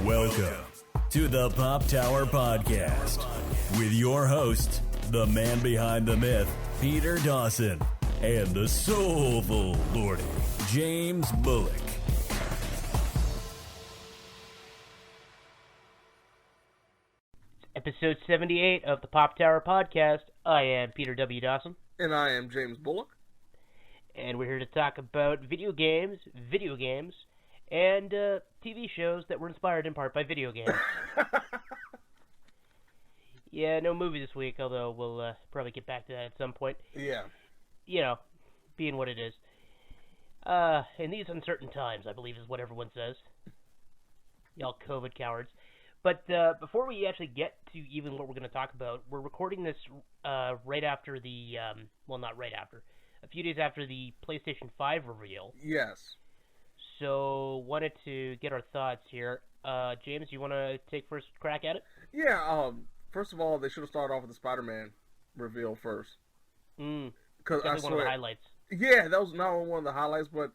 Welcome to the Pop Tower Podcast with your host, the man behind the myth, Peter Dawson, and the Soulful Lordy, James Bullock. Episode 78 of the Pop Tower Podcast. I am Peter W. Dawson. And I am James Bullock. And we're here to talk about video games, and TV shows that were inspired in part by video games. Yeah, no movie this week, although we'll probably get back to that at some point. Yeah. You know, being what it is. In these uncertain times, I believe is what everyone says. Y'all COVID cowards. But before we actually get to even what we're going to talk about, we're recording this right after the, well, not right after, a few days after the PlayStation 5 reveal. Yes. So, wanted to get our thoughts here. James, you want to take first crack at it? Yeah, first of all, they should have started off with the Spider-Man reveal first. Because I swear, one of the highlights. Yeah, that was not only one of the highlights, but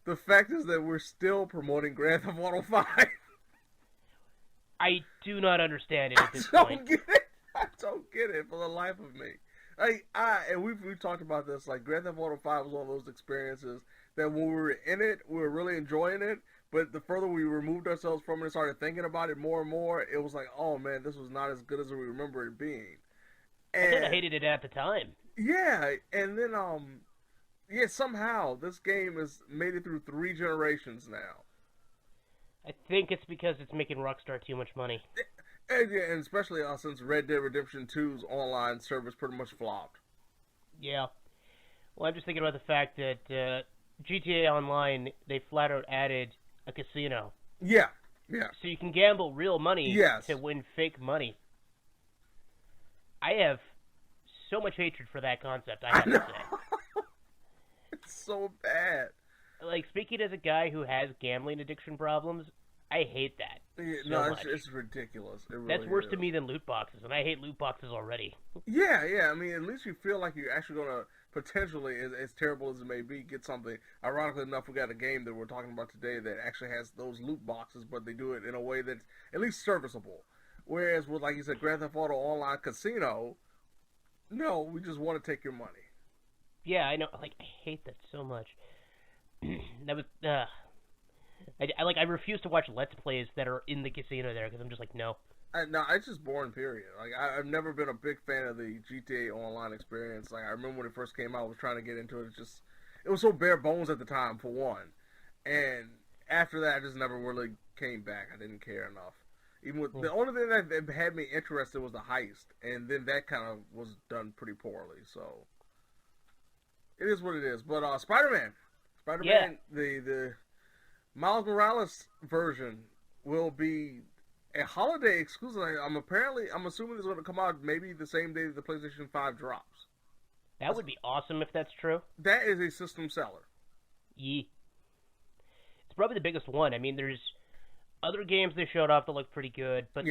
the fact is that we're still promoting Grand Theft Auto 5. I do not understand it at this I point. I don't get it for the life of me. And we've talked about this. Like, Grand Theft Auto 5 was one of those experiences that when we were in it, we were really enjoying it. But the further we removed ourselves from it and started thinking about it more and more, it was like, oh man, this was not as good as we remember it being. And, I kind of hated it at the time. Yeah, and then somehow this game has made it through 3 generations now. I think it's because it's making Rockstar too much money. And especially since Red Dead Redemption 2's online service pretty much flopped. Yeah. Well, I'm just thinking about the fact that GTA Online, they flat out added a casino. Yeah. So you can gamble real money to win fake money. I have so much hatred for that concept, I have to say. It's so bad. Like, speaking as a guy who has gambling addiction problems, I hate that. Yeah, it's ridiculous. It really That's worse is. to me than loot boxes, and I hate loot boxes already. Yeah. I mean, at least you feel like you're actually going to potentially, as terrible as it may be, get something. Ironically enough, we got a game that we're talking about today that actually has those loot boxes, but they do it in a way that's at least serviceable. Whereas with, like you said, Grand Theft Auto Online Casino, no, we just want to take your money. Yeah, I know. Like, I hate that so much. That was, I refuse to watch Let's Plays that are in the casino there, because I'm just like, no. No, it's just boring, period. Like, I've never been a big fan of the GTA Online experience. Like, I remember when it first came out, I was trying to get into it. It was so bare bones at the time, for one. And after that, I just never really came back. I didn't care enough. Even with the only thing that had me interested was the heist, and then that kind of was done pretty poorly. So it is what it is. But Spider-Man, the Miles Morales version will be a holiday exclusive. I'm assuming it's going to come out maybe the same day that the PlayStation 5 drops. That would be awesome if that's true. That is a system seller. Yeah. It's probably the biggest one. I mean, there's other games they showed off that look pretty good, but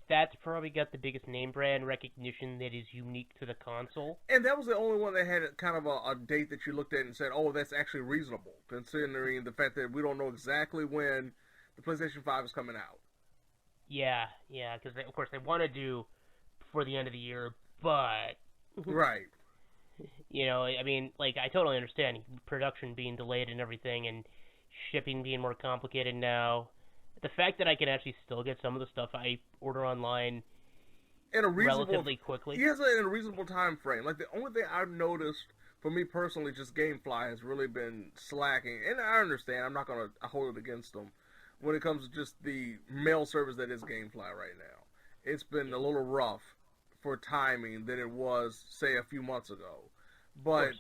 that's probably got the biggest name brand recognition that is unique to the console. And that was the only one that had kind of a date that you looked at and said, oh, that's actually reasonable, considering the fact that we don't know exactly when the PlayStation 5 is coming out. Yeah, because of course they want to do before the end of the year, but... Right. You know, I mean, like, I totally understand production being delayed and everything, and shipping being more complicated now. The fact that I can actually still get some of the stuff I order online relatively quickly. Yes, in a reasonable time frame. Like, the only thing I've noticed, for me personally, just GameFly has really been slacking. And I understand, I'm not going to hold it against them when it comes to just the mail service that is GameFly right now. It's been a little rough for timing than it was, say, a few months ago. But,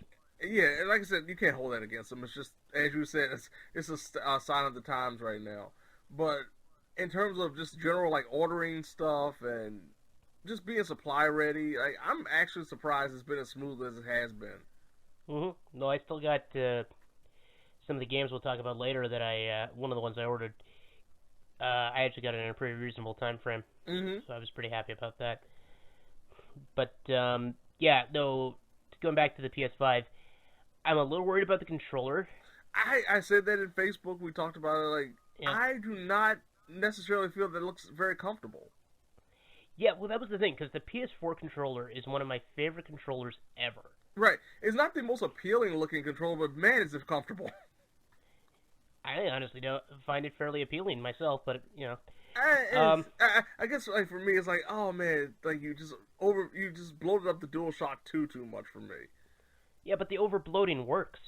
yeah, like I said, you can't hold that against them. It's just, as you said, it's a sign of the times right now. But in terms of just general, like, ordering stuff and just being supply ready, I'm actually surprised it's been as smooth as it has been. Mm-hmm. No, I still got some of the games we'll talk about later that one of the ones I ordered, I actually got it in a pretty reasonable time frame. Mm-hmm. So I was pretty happy about that. But, yeah, though, going back to the PS5, I'm a little worried about the controller. I said that in Facebook. We talked about it. Like, yeah. I do not necessarily feel that it looks very comfortable. Yeah, well, that was the thing, because the PS4 controller is one of my favorite controllers ever. Right. It's not the most appealing looking controller, but man, is it comfortable. I honestly don't find it fairly appealing myself, but, you know. I guess like for me, it's like, oh man, like you just bloated up the DualShock 2 too much for me. Yeah, but the overbloating works.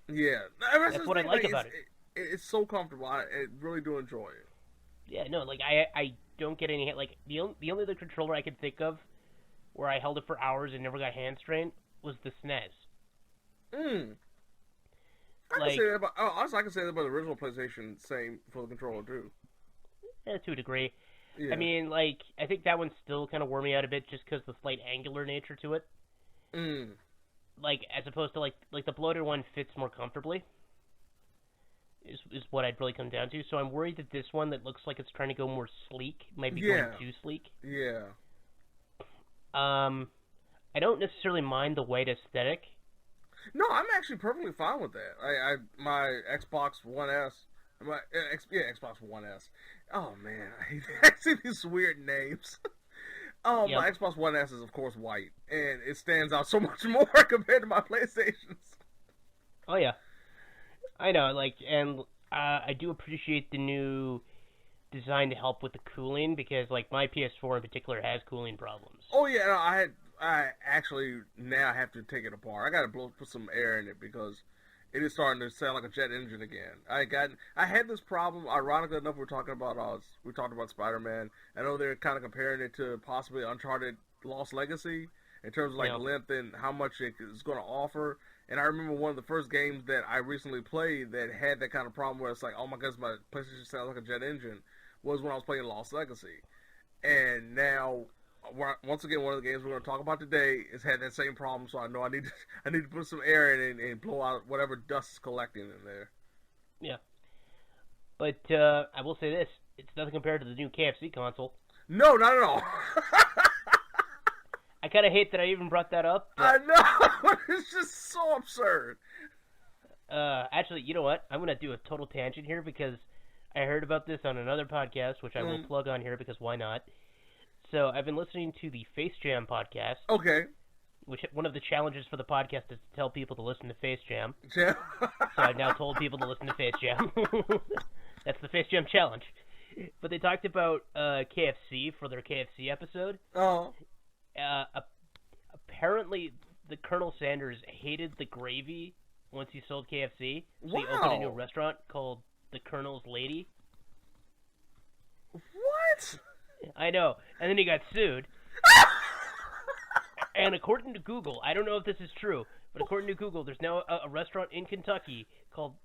Yeah, That's what I like about it. It's so comfortable. I really do enjoy it. Yeah, no, like I don't get any like the only other controller I could think of where I held it for hours and never got hand strain was the SNES. I can say that about, also I can say that about the original PlayStation. Same for the controller too. Yeah, to a degree. Yeah. I mean, like I think that one still kind of wore me out a bit just because the slight angular nature to it. Like as opposed to like the bloated one fits more comfortably. Is what I'd really come down to. So I'm worried that this one that looks like it's trying to go more sleek might be going too sleek. Yeah. I don't necessarily mind the white aesthetic. No, I'm actually perfectly fine with that. My Xbox One S, Xbox One S. Oh man, I see these weird names. My Xbox One S is of course white, and it stands out so much more compared to my PlayStations. Oh yeah. I know, like, and I do appreciate the new design to help with the cooling because, like, my PS4 in particular has cooling problems. Oh yeah, no, I actually now have to take it apart. I gotta put some air in it because it is starting to sound like a jet engine again. I had this problem. Ironically enough, we talked about Spider-Man. I know they're kind of comparing it to possibly Uncharted Lost Legacy in terms of like length and how much it is going to offer. And I remember one of the first games that I recently played that had that kind of problem where it's like, oh my goodness, my PlayStation sounds like a jet engine, was when I was playing Lost Legacy. And now, once again, one of the games we're going to talk about today has had that same problem, so I know I need to put some air in it and blow out whatever dust is collecting in there. Yeah. But I will say this, it's nothing compared to the new KFC console. No, not at all. I kind of hate that I even brought that up. I know! It's just so absurd. Actually, you know what? I'm going to do a total tangent here because I heard about this on another podcast, which I will plug on here because why not? So I've been listening to the Face Jam podcast. Okay. Which one of the challenges for the podcast is to tell people to listen to Face Jam. Yeah. So I've now told people to listen to Face Jam. That's the Face Jam challenge. But they talked about KFC for their KFC episode. Oh. Apparently, the Colonel Sanders hated the gravy once he sold KFC. So he Wow. opened a new restaurant called the Colonel's Lady. What? I know. And then he got sued. And according to Google, I don't know if this is true, but according to Google, there's now a restaurant in Kentucky called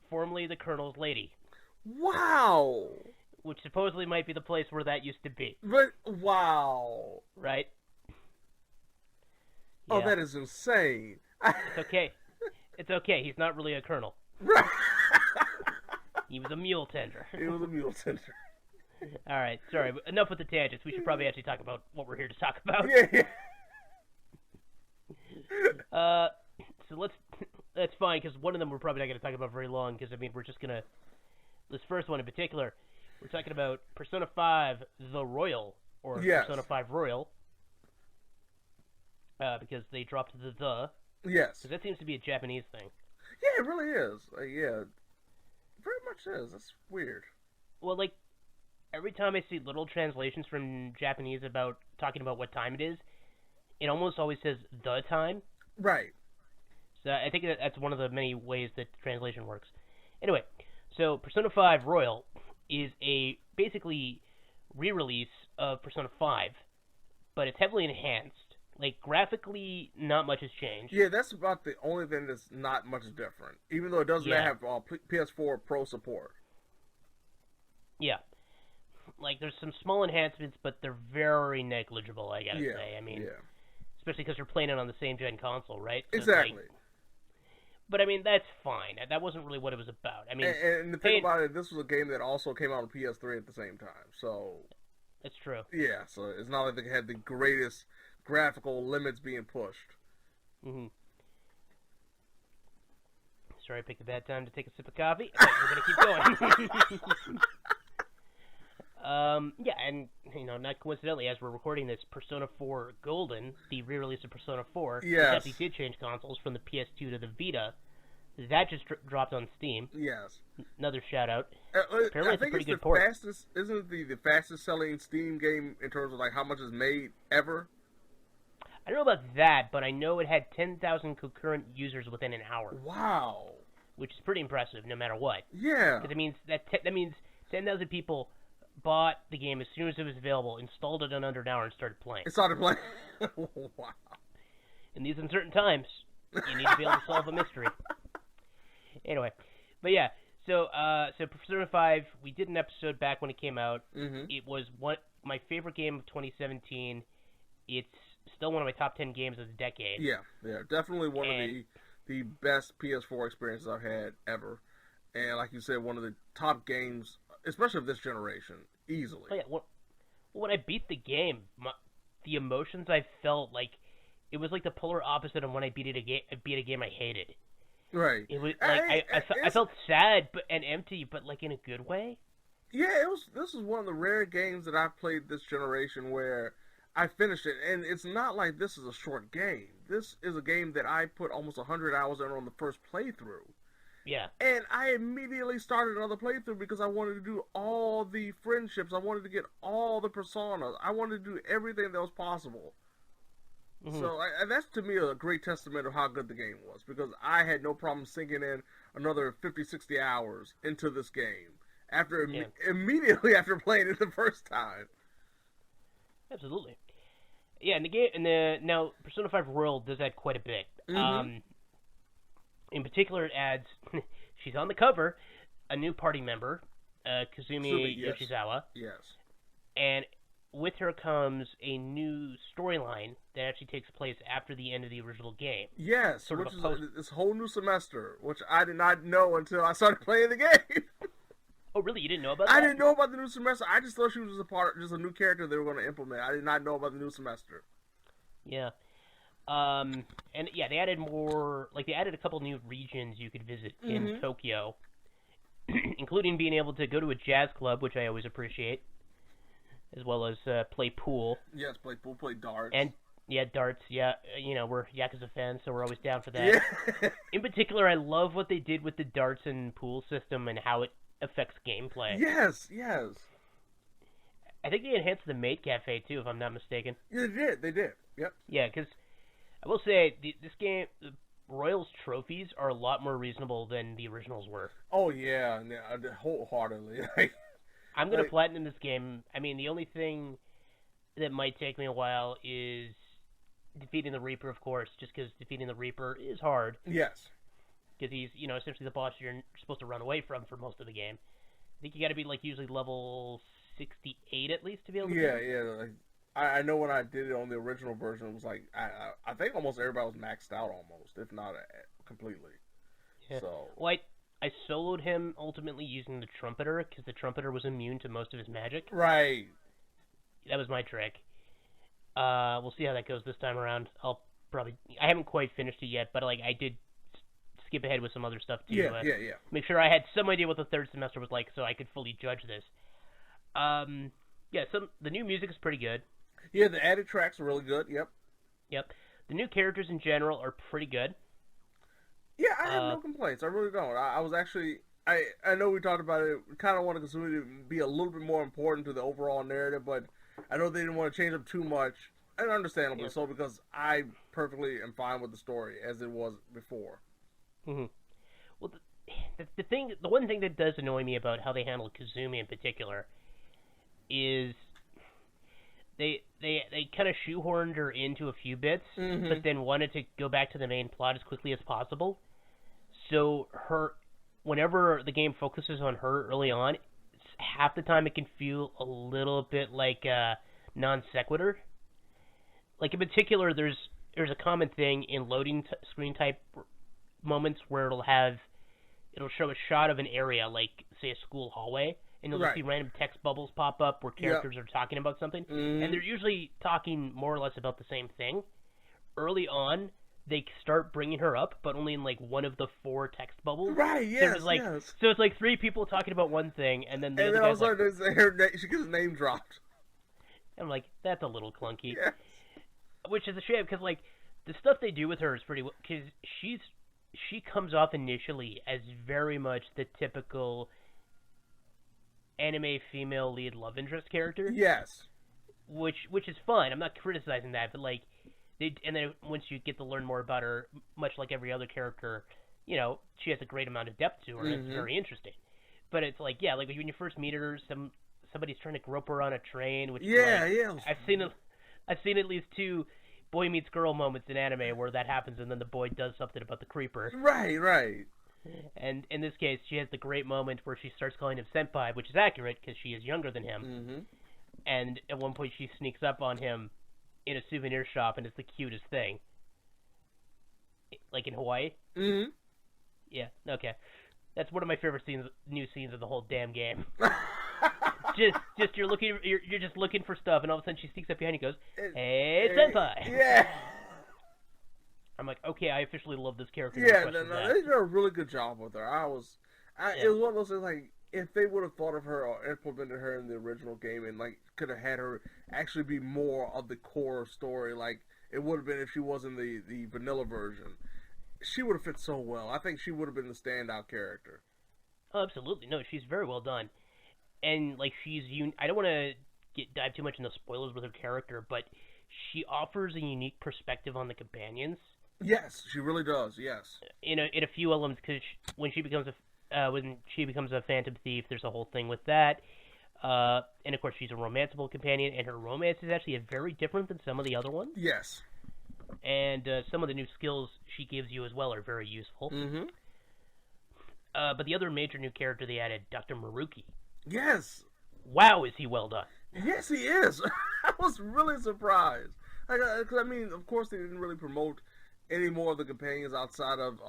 formerly the Colonel's Lady. Wow. Which supposedly might be the place where that used to be. But, wow. Right? Oh, Yeah. that is insane. It's okay. It's okay. He's not really a colonel. Right. He was a mule tender. He was a mule tender. All right. Sorry. But enough with the tangents. We should probably actually talk about what we're here to talk about. Yeah. So that's fine, because one of them we're probably not going to talk about very long, because, I mean, we're just going to, this first one in particular, we're talking about Persona 5 The Royal, or Yes. Persona 5 Royal, because they dropped the, Yes. because that seems to be a Japanese thing. Yeah, it really is. Yeah. Very much is. That's weird. Well, like, every time I see little translations from Japanese about talking about what time it is, it almost always says the time. Right. So I think that's one of the many ways that translation works. Anyway, so Persona 5 Royal is a basically re-release of Persona 5, but it's heavily enhanced. Like, graphically, not much has changed. Yeah, that's about the only thing that's not much different, even though it doesn't have PS4 Pro support. Yeah. Like, there's some small enhancements, but they're very negligible, I gotta say. I mean, especially because you're playing it on the same gen console, right? So exactly. Like, but, I mean, that's fine. That wasn't really what it was about. I mean, and the thing about it, this was a game that also came out on PS3 at the same time, so... That's true. Yeah, so it's not like they had the greatest graphical limits being pushed. Mm-hmm. Sorry, I picked a bad time to take a sip of coffee. I thought you were going to keep going. Yeah, and, not coincidentally, as we're recording this, Persona 4 Golden, the re-release of Persona 4, which actually did change consoles from the PS2 to the Vita, that just dropped on Steam. Yes. Another shout-out. Apparently it's a pretty good port. Isn't it the fastest-selling Steam game in terms of, how much it's made ever? I don't know about that, but I know it had 10,000 concurrent users within an hour. Wow. Which is pretty impressive, no matter what. Yeah. Because that means 10,000 people bought the game as soon as it was available, installed it in under an hour, and started playing. Wow. In these uncertain times, you need to be able to solve a mystery. Anyway, but yeah, so Persona 5, we did an episode back when it came out. Mm-hmm. It was my favorite game of 2017. It's still one of my top 10 games of the decade. Yeah, definitely one of the best PS4 experiences I've had ever. And like you said, one of the top games, especially of this generation, easily. Oh, yeah. When I beat the game, the emotions I felt, it was like the polar opposite of when I beat a game I hated. Right. It was I felt sad and empty, but in a good way. Yeah, this is one of the rare games that I've played this generation where I finished it, and it's not like this is a short game. This is a game that I put almost 100 hours in on the first playthrough. Yeah. And I immediately started another playthrough because I wanted to do all the friendships. I wanted to get all the personas. I wanted to do everything that was possible. Mm-hmm. So that's, to me, a great testament of how good the game was, because I had no problem sinking in another 50, 60 hours into this game immediately after playing it the first time. Absolutely. Yeah, now Persona 5 Royal does add quite a bit. Mm-hmm. In particular, it adds, she's on the cover, a new party member, Kazumi Yoshizawa. Yes. And with her comes a new storyline that actually takes place after the end of the original game. Yes, which is this whole new semester, which I did not know until I started playing the game. Oh, really? You didn't know about that? I didn't know about the new semester. I just thought she was just a new character they were going to implement. I did not know about the new semester. Yeah. And yeah, they added more, they added a couple new regions you could visit in Tokyo, including being able to go to a jazz club, which I always appreciate, as well as play pool. Yes, play pool, play darts. And, yeah, darts, yeah. We're Yakuza fans, so we're always down for that. Yeah. In particular, I love what they did with the darts and pool system and how it affects gameplay. Yes. I think they enhanced the Maid Cafe, too, if I'm not mistaken. Yeah, they did. Yep. Yeah, because I will say, this game, Royals trophies are a lot more reasonable than the originals were. Oh, yeah, wholeheartedly. I'm going to platinum this game. I mean, the only thing that might take me a while is defeating the Reaper, of course, just because defeating the Reaper is hard. Yes. Because he's, essentially the boss you're supposed to run away from for most of the game. I think you got to be, usually level 68 at least to be able to Yeah. I know when I did it on the original version, it was I think almost everybody was maxed out almost, if not completely. Yeah. So. Well, I soloed him ultimately using the Trumpeter, because the Trumpeter was immune to most of his magic. Right. That was my trick. We'll see how that goes this time around. I haven't quite finished it yet, but I did skip ahead with some other stuff too. Yeah. Make sure I had some idea what the third semester was like, so I could fully judge this. The new music is pretty good. Yeah, the added tracks are really good. Yep. The new characters in general are pretty good. Yeah, I have no complaints. I really don't. I was actually... I know we talked about it. We kind of wanted Kazumi to be a little bit more important to the overall narrative, but I know they didn't want to change up too much. And understandably so, because I perfectly am fine with the story as it was before. Mm-hmm. Well, the one thing that does annoy me about how they handle Kazumi in particular is they kind of shoehorned her into a few bits, but then wanted to go back to the main plot as quickly as possible. So whenever the game focuses on her early on, half the time it can feel a little bit like a non sequitur. In particular, there's a common thing in loading screen type moments where it'll show a shot of an area, say a school hallway, and you'll just see random text bubbles pop up where characters are talking about something, and they're usually talking more or less about the same thing. Early on, they start bringing her up, but only in like one of the 4 text bubbles. Right, yes, so it's like, yes. So it's like 3 people talking about one thing, and then the other guy's like... she gets her name dropped. I'm like, that's a little clunky. Yes. Which is a shame, because like, the stuff they do with her is pretty... Because she comes off initially as very much the typical anime female lead love interest character. Yes. Which is fun. I'm not criticizing that, but like... And then once you get to learn more about her, much like every other character, you know, she has a great amount of depth to her, and it's very interesting. But it's like, yeah, like when you first meet her, somebody's trying to grope her on a train, which I've seen at least 2 boy meets girl moments in anime where that happens, and then the boy does something about the creeper. Right. And in this case, she has the great moment where she starts calling him senpai, which is accurate because she is younger than him. Mm-hmm. And at one point, she sneaks up on him in a souvenir shop, and it's the cutest thing. Like in Hawaii? Mm-hmm. Yeah, okay. That's one of my favorite new scenes of the whole damn game. just you're just looking for stuff, and all of a sudden she sneaks up behind you and goes, "Hey, senpai!" Yeah. I'm like, okay, I officially love this character. Yeah, no, they did a really good job with her. It was one of those things, like, if they would have thought of her or implemented her in the original game and, like, could have had her actually be more of the core story, like it would have been if she was in the vanilla version, she would have fit so well. I think she would have been the standout character. Oh, absolutely. No, she's very well done. And, like, I don't want to dive too much into spoilers with her character, but she offers a unique perspective on the companions. Yes, she really does, yes. In a few elements, because when she becomes a phantom thief, there's a whole thing with that. And of course, she's a romanceable companion, and her romance is actually very different than some of the other ones. Yes. And some of the new skills she gives you as well are very useful. Mm-hmm. But the other major new character they added, Dr. Maruki. Yes. Wow, is he well done. Yes, he is. I was really surprised. Because, I mean, of course they didn't really promote any more of the companions outside of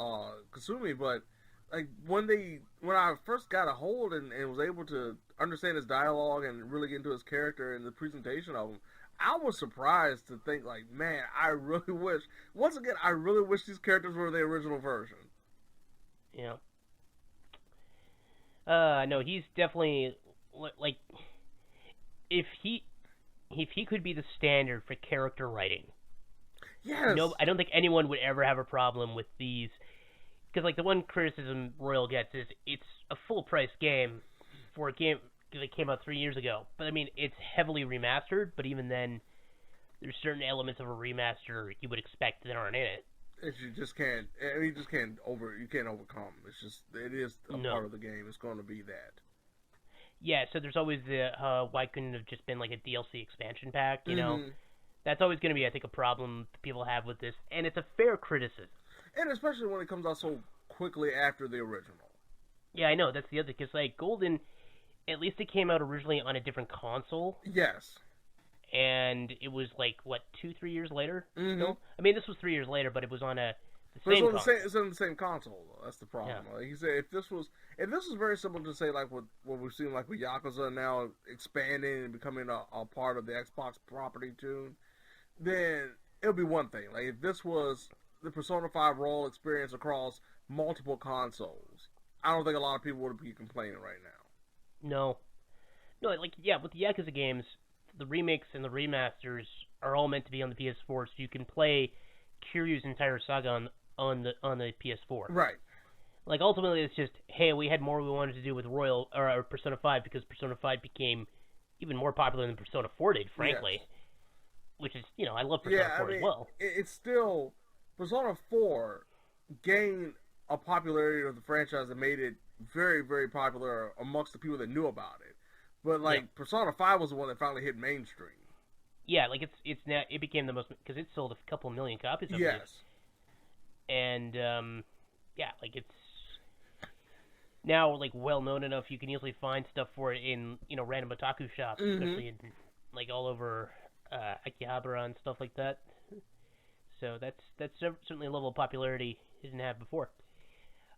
Kasumi, but like when I first got a hold and was able to understand his dialogue and really get into his character and the presentation of him, I was surprised to think, like, man, I really wish these characters were the original version. Yeah. No, he's definitely, like, if he could be the standard for character writing. Yes. No, I don't think anyone would ever have a problem with these, because like the one criticism Royal gets is it's a full price game for a game that came out 3 years ago. But I mean, it's heavily remastered. But even then, there's certain elements of a remaster you would expect that aren't in it. You just can't. I mean, you can't overcome. It is a part of the game. It's going to be that. Yeah. So there's always the why couldn't it have just been like a DLC expansion pack? You know. That's always going to be, I think, a problem people have with this, and it's a fair criticism. And especially when it comes out so quickly after the original. Yeah, I know. That's the other, because, like, Golden, at least it came out originally on a different console. Yes. And it was, like, what, 2-3 years later? Mm-hmm. Still? I mean, this was 3 years later, but it was on the same console. It's on the same console, though. That's the problem. Yeah. Like he said, if this was very similar to, say, like what we've seen, like with Yakuza now expanding and becoming a part of the Xbox property too, then it'll be one thing. Like if this was the Persona 5 Royal experience across multiple consoles, I don't think a lot of people would be complaining right now. No, like, yeah, with the Yakuza games, the remakes and the remasters are all meant to be on the PS4, so you can play Kiryu's entire saga on the PS4. Right. Like, ultimately, it's just, hey, we had more we wanted to do with Royal or Persona 5 because Persona 5 became even more popular than Persona 4 did, frankly. Yes. Which is, you know, I love Persona 4 as well. It's still, Persona 4 gained a popularity of the franchise that made it very, very popular amongst the people that knew about it. But, like, Persona 5 was the one that finally hit mainstream. Yeah, like, it's now, it became the most, because it sold a couple million copies of it. Yes. And, yeah, like, it's now, like, well-known enough, you can easily find stuff for it in, you know, random otaku shops, especially in, like, all over Akihabara and stuff like that. So that's certainly a level of popularity it didn't have before.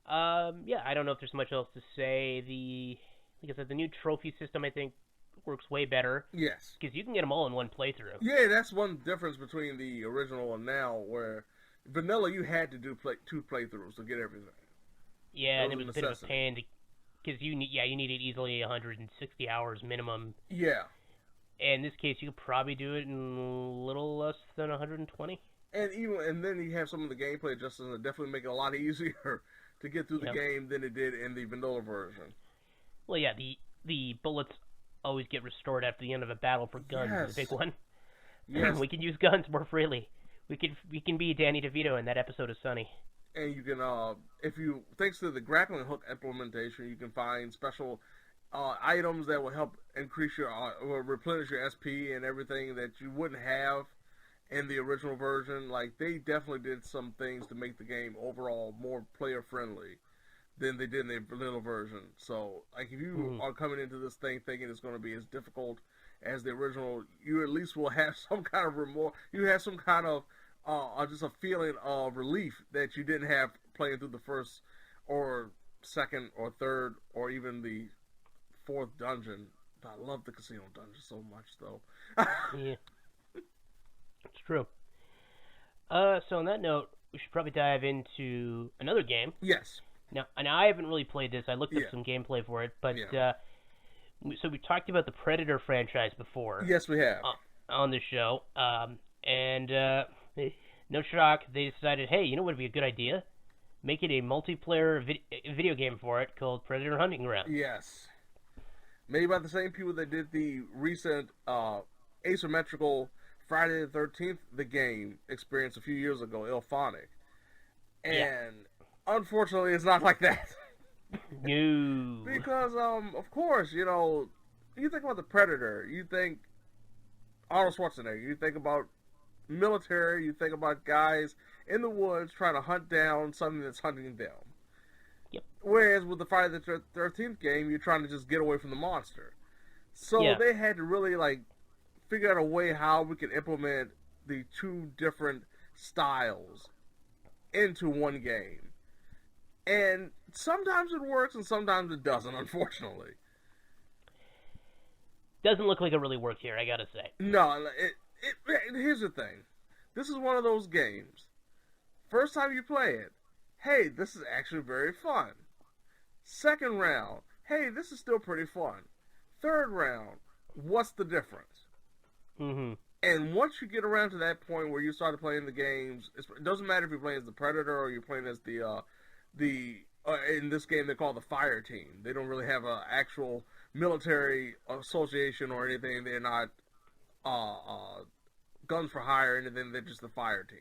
Yeah, I don't know if there's much else to say. Like I said, the new trophy system, I think, works way better. Yes. Because you can get them all in one playthrough. Yeah, that's one difference between the original and now, where vanilla, you had to do 2 playthroughs to get everything. Yeah, and it was a bit of a pain because you needed easily 160 hours minimum. Yeah. In this case, you could probably do it in a little less than 120. And then you have some of the gameplay adjustments that definitely make it a lot easier to get through the game than it did in the vanilla version. Well, yeah, the bullets always get restored after the end of a battle for guns. Is the big one. Yes. We can use guns more freely. We can be Danny DeVito in that episode of Sunny. And you can, thanks to the grappling hook implementation, you can find special items that will help increase your, or replenish your SP and everything that you wouldn't have in the original version. Like, they definitely did some things to make the game overall more player friendly than they did in the vanilla version. So, like, if you are coming into this thing thinking it's going to be as difficult as the original, you at least will have some kind of remorse. You have some kind of just a feeling of relief that you didn't have playing through the first or second or third or even the 4th dungeon. I love the casino dungeon so much, though. Yeah, it's true. So on that note, we should probably dive into another game. Yes. Now, and I haven't really played this. I looked up some gameplay for it, but so we talked about the Predator franchise before. Yes, we have on the show, and no shock, they decided, hey, you know what would be a good idea? Make it a multiplayer video game for it called Predator Hunting Ground. Yes. Made by the same people that did the recent asymmetrical Friday the 13th, the game experience a few years ago, Ilphonic. And unfortunately, it's not like that. No. Because, of course, you know, you think about the Predator, you think Arnold Schwarzenegger, you think about military, you think about guys in the woods trying to hunt down something that's hunting them. Yep. Whereas with the Friday the 13th game, you're trying to just get away from the monster. So they had to really, like, figure out a way how we could implement the 2 different styles into one game. And sometimes it works and sometimes it doesn't, unfortunately. Doesn't look like it really worked here, I gotta say. No, here's the thing. This is one of those games. First time you play it, hey, this is actually very fun. Second round, hey, this is still pretty fun. Third round, what's the difference? Mm-hmm. And once you get around to that point where you started playing the games, it doesn't matter if you're playing as the Predator or you're playing as in this game they call the Fire Team. They don't really have an actual military association or anything. They're not guns for hire or anything. They're just the Fire Team.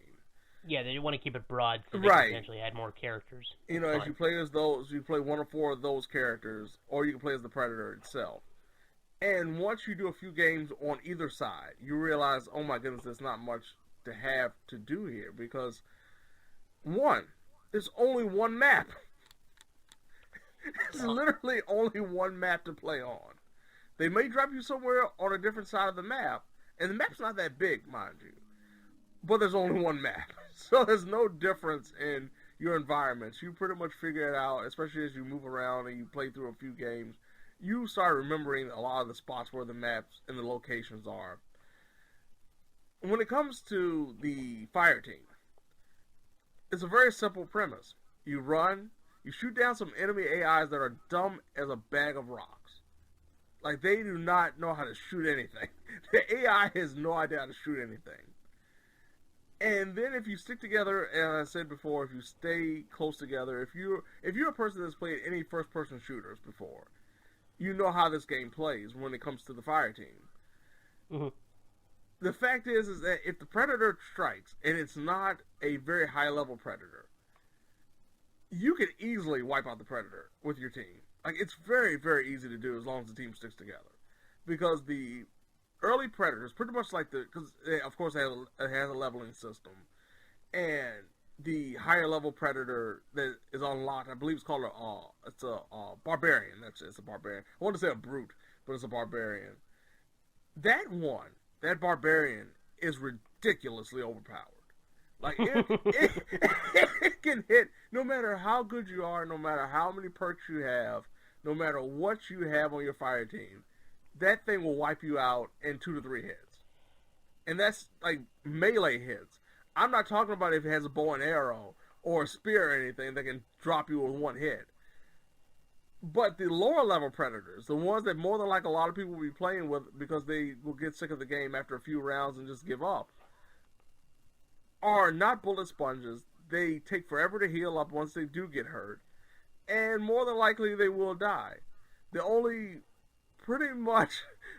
Yeah, they want to keep it broad so they can potentially add more characters. You know, as you play as those, you play 1 or 4 of those characters, or you can play as the Predator itself. And once you do a few games on either side, you realize, oh my goodness, there's not much to have to do here. Because, 1, there's only 1 map. There's literally only 1 map to play on. They may drop you somewhere on a different side of the map, and the map's not that big, mind you. But there's only 1 map. So there's no difference in your environments. You pretty much figure it out, especially as you move around and you play through a few games. You start remembering a lot of the spots where the maps and the locations are. When it comes to the Fire Team, it's a very simple premise. You run, you shoot down some enemy AIs that are dumb as a bag of rocks. Like, they do not know how to shoot anything. The AI has no idea how to shoot anything. And then if you stick together, and I said before, if you stay close together, if you're a person that's played any first-person shooters before, you know how this game plays when it comes to the Fire Team. Mm-hmm. The fact is that if the Predator strikes, and it's not a very high-level Predator, you can easily wipe out the Predator with your team. Like, it's very, very easy to do as long as the team sticks together. Because the early Predators, pretty much like because of course it has a leveling system, and the higher level Predator that is unlocked, I believe it's called a Barbarian. It's a Barbarian. I want to say a Brute, but it's a Barbarian. That Barbarian is ridiculously overpowered. Like, it can hit, no matter how good you are, no matter how many perks you have, no matter what you have on your Fire Team, that thing will wipe you out in 2 to 3 hits. And that's, like, melee hits. I'm not talking about if it has a bow and arrow or a spear or anything that can drop you with one hit. But the lower level predators, the ones that more than like a lot of people will be playing with because they will get sick of the game after a few rounds and just give up, are not bullet sponges. They take forever to heal up once they do get hurt, and more than likely they will die. The only pretty much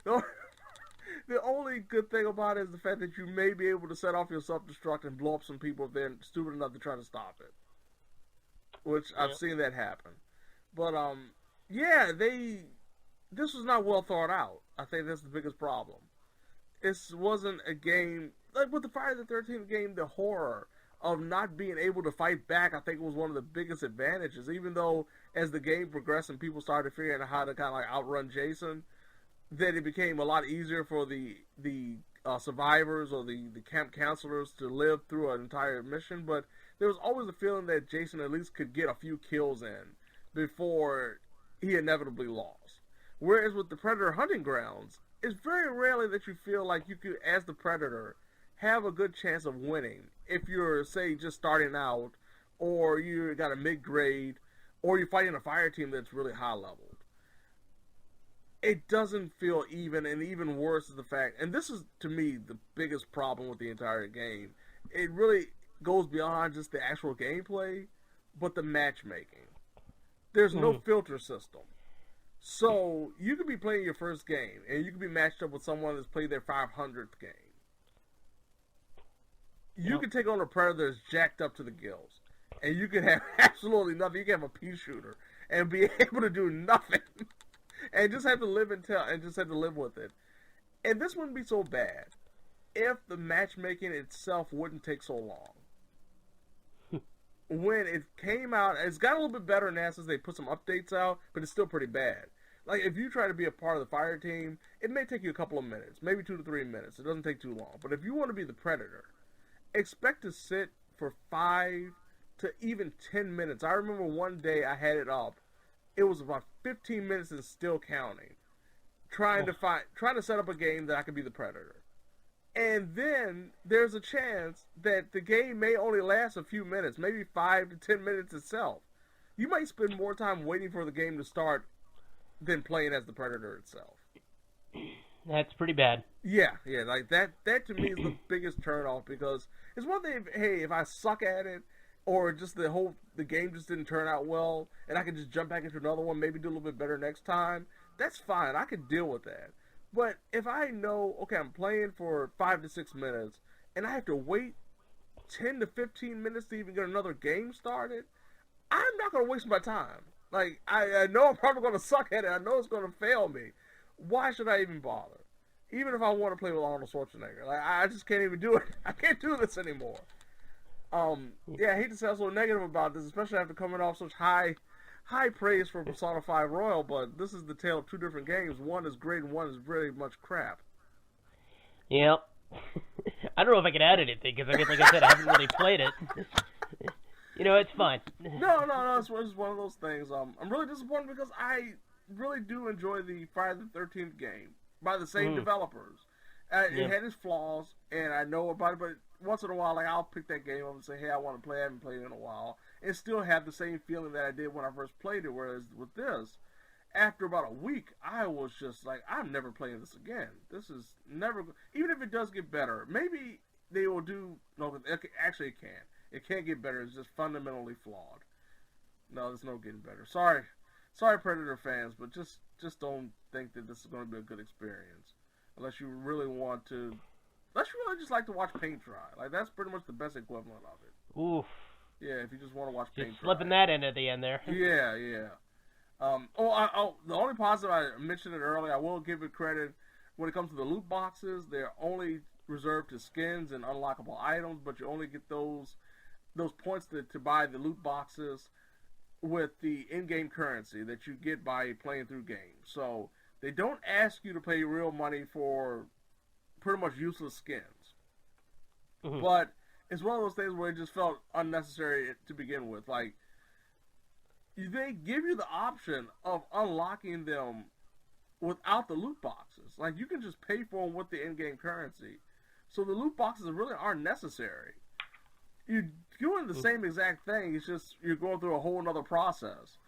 the only good thing about it is the fact that you may be able to set off your self-destruct and blow up some people if they're stupid enough to try to stop it, which I've seen that happen. But yeah, this was not well thought out. I think that's the biggest problem. This wasn't a game like with the Friday the 13th game. The horror of not being able to fight back, I think, was one of the biggest advantages. Even though as the game progressed and people started figuring out how to kind of like outrun Jason, that it became a lot easier for the survivors or the camp counselors to live through an entire mission. But there was always a feeling that Jason at least could get a few kills in before he inevitably lost. Whereas with the Predator hunting grounds, it's very rarely that you feel like you could, as the Predator, have a good chance of winning if you're, say, just starting out, or you got a mid-grade, or you're fighting a fire team that's really high-leveled. It doesn't feel even, and even worse is the fact, and this is, to me, the biggest problem with the entire game. It really goes beyond just the actual gameplay, but the matchmaking. There's no filter system. So, you could be playing your first game, and you could be matched up with someone that's played their 500th game. You could take on a Predator that's jacked up to the gills, and you could have absolutely nothing. You could have a pea shooter, and be able to do nothing, and just have to live with it. And this wouldn't be so bad if the matchmaking itself wouldn't take so long. When it came out, it's got a little bit better now since they put some updates out, but it's still pretty bad. Like, if you try to be a part of the fire team, it may take you a couple of minutes, maybe 2 to 3 minutes. It doesn't take too long. But if you want to be the Predator, expect to sit for 5 to even 10 minutes. I remember one day I had it up. It was about 15 minutes and still counting, trying to set up a game that I could be the Predator. And then there's a chance that the game may only last a few minutes, maybe 5 to 10 minutes itself. You might spend more time waiting for the game to start than playing as the Predator itself. That's pretty bad. Yeah, like that to me is the biggest turnoff, because it's one thing if I suck at it, or just the game just didn't turn out well, and I can just jump back into another one, maybe do a little bit better next time, that's fine. I can deal with that. But if I know, okay, I'm playing for 5 to 6 minutes, and I have to wait 10 to 15 minutes to even get another game started, I'm not going to waste my time. Like, I know I'm probably going to suck at it. I know it's going to fail me. Why should I even bother? Even if I want to play with Arnold Schwarzenegger. Like, I just can't even do it. I can't do this anymore. Yeah, I hate to sound so negative about this, especially after coming off such high praise for Persona 5 Royal, but this is the tale of two different games. One is great and one is really much crap. Yep. I don't know if I can add anything, because like I said, I haven't really played it. It's fine. No, it's one of those things. I'm really disappointed because I really do enjoy the Friday the 13th game by the same developers. It had its flaws, and I know about it, but once in a while, like, I'll pick that game up and say, hey, I want to play it. I haven't played it in a while. And still have the same feeling that I did when I first played it, whereas with this, after about a week, I was just like, I'm never playing this again. This is never... Even if it does get better, maybe they will do... No, actually it can. It can't get better. It's just fundamentally flawed. No, there's no getting better. Sorry, Predator fans, but just don't think that this is going to be a good experience. Unless you really want to... Unless you really just like to watch paint dry. Like, that's pretty much the best equivalent of it. Oof. Yeah, if you just want to watch paint dry. Slipping that in at the end there. Yeah. The only positive, I mentioned it earlier, I will give it credit, when it comes to the loot boxes, they're only reserved to skins and unlockable items, but you only get those points to buy the loot boxes with the in-game currency that you get by playing through games. So they don't ask you to pay real money for pretty much useless skins. Mm-hmm. But it's one of those things where it just felt unnecessary to begin with. Like, they give you the option of unlocking them without the loot boxes. Like, you can just pay for them with the in-game currency. So the loot boxes really aren't necessary. you're doing the same exact thing. It's just you're going through a whole other process.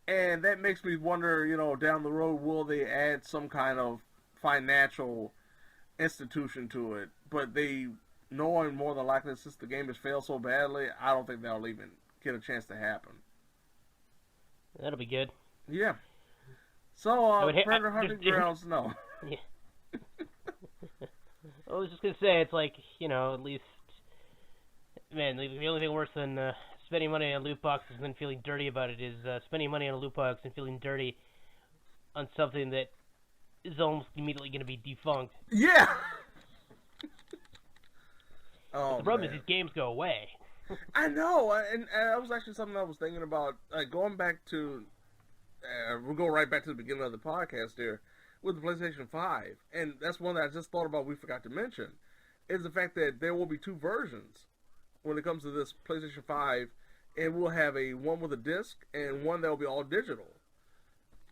And that makes me wonder, down the road, will they add some kind of financial institution to it? But knowing more than likely, since the game has failed so badly, I don't think that'll even get a chance to happen. That'll be good. Yeah. So, Predator Hunting Grounds, no. Yeah. I was just going to say, it's like, at least, man, the only thing worse than spending money on loot boxes and then feeling dirty about it is spending money on a loot box and feeling dirty on something that is almost immediately going to be defunct. Yeah! The problem is these games go away. I know, and that was actually something I was thinking about, going back to, we'll go right back to the beginning of the podcast here, with the PlayStation 5, and that's one that I just thought about we forgot to mention, is the fact that there will be two versions when it comes to this PlayStation 5, and we'll have one with a disc and one that will be all digital.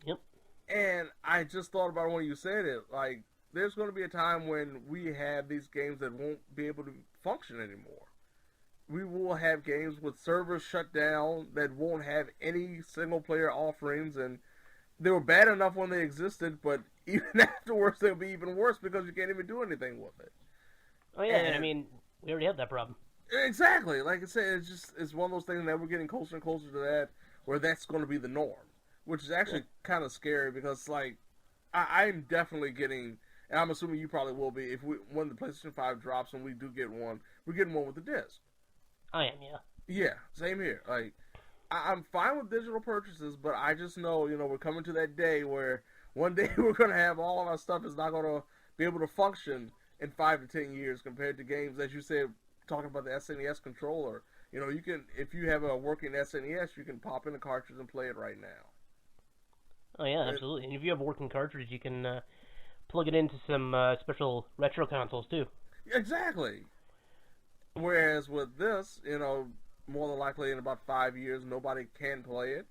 Yep. And I just thought about it when you said it, like, there's going to be a time when we have these games that won't be able to function anymore. We will have games with servers shut down that won't have any single-player offerings, and they were bad enough when they existed, but even afterwards they'll be even worse because you can't even do anything with it. Oh yeah, and I mean, we already have that problem. Exactly. Like I said, it's one of those things that we're getting closer and closer to that, where that's going to be the norm, which is actually kind of scary because, like, I'm definitely getting, and I'm assuming you probably will be, when the PlayStation 5 drops and we do get one, we're getting one with the disc. I am, yeah. Yeah, same here. Like, I'm fine with digital purchases, but I just know, we're coming to that day where one day we're going to have all of our stuff is not going to be able to function in 5 to 10 years compared to games, as you said, talking about the SNES controller. You can, if you have a working SNES, you can pop in the cartridge and play it right now. Oh yeah, absolutely. And if you have a working cartridge, you can plug it into some special retro consoles too. Exactly. Whereas with this, more than likely in about 5 years, nobody can play it.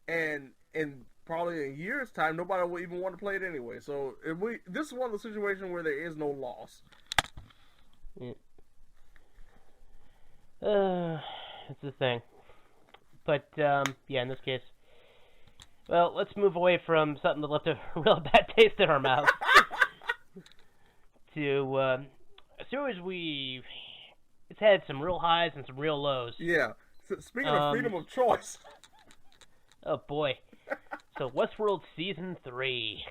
And in probably a year's time, nobody will even want to play it anyway. So this is one of the situations where there is no loss. Yeah. It's the thing. But, yeah, in this case, well, let's move away from something that left a real bad taste in our mouth to a series it's had some real highs and some real lows. Yeah. Speaking of freedom of choice. Oh, boy. So, Westworld Season 3.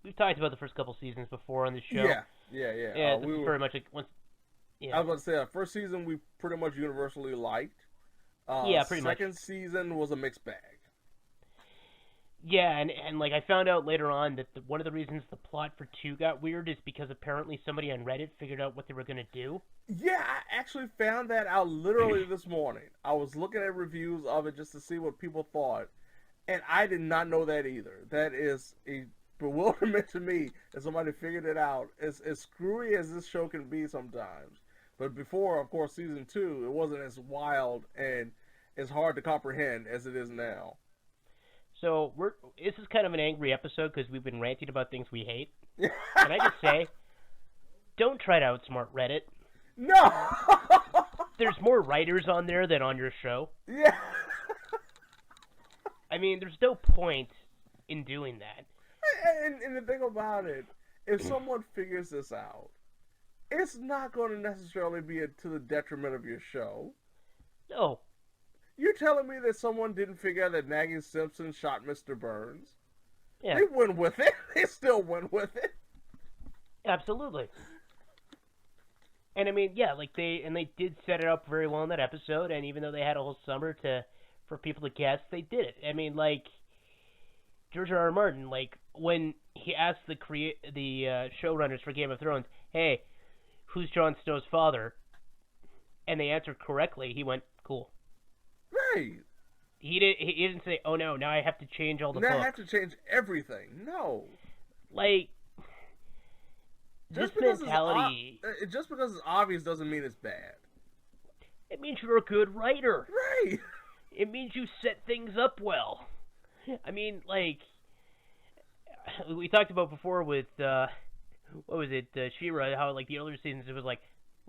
We've talked about the first couple seasons before on the show. Yeah. Yeah, this is very much like I was about to say, our first season we pretty much universally liked. Yeah, pretty much. Second season was a mixed bag. Yeah, and like I found out later on that one of the reasons the plot for 2 got weird is because apparently somebody on Reddit figured out what they were going to do. Yeah, I actually found that out literally this morning. I was looking at reviews of it just to see what people thought, and I did not know that either. That is a bewilderment to me that somebody figured it out. As screwy as this show can be sometimes. But before, of course, season 2, it wasn't as wild and as hard to comprehend as it is now. So this is kind of an angry episode because we've been ranting about things we hate. Can I just say, don't try to outsmart Reddit. No! There's more writers on there than on your show. Yeah. I mean, there's no point in doing that. And the thing about it, if someone figures this out, it's not going to necessarily be to the detriment of your show. No. You're telling me that someone didn't figure out that Maggie Simpson shot Mr. Burns? Yeah. They went with it. They still went with it. Absolutely. And I mean, yeah, like they did set it up very well in that episode, and even though they had a whole summer for people to guess, they did it. I mean, like George R.R. Martin, like when he asked the showrunners for Game of Thrones, "Hey, who's Jon Snow's father?" and they answered correctly, he went, "Cool." Right. He didn't say, "Oh no, now I have to change all the books." Now I have to change everything. No. Like Just this mentality. Just because it's obvious doesn't mean it's bad. It means you're a good writer. Right. It means you set things up well. I mean, like we talked about before with what was it, She-Ra? How like the earlier seasons it was like,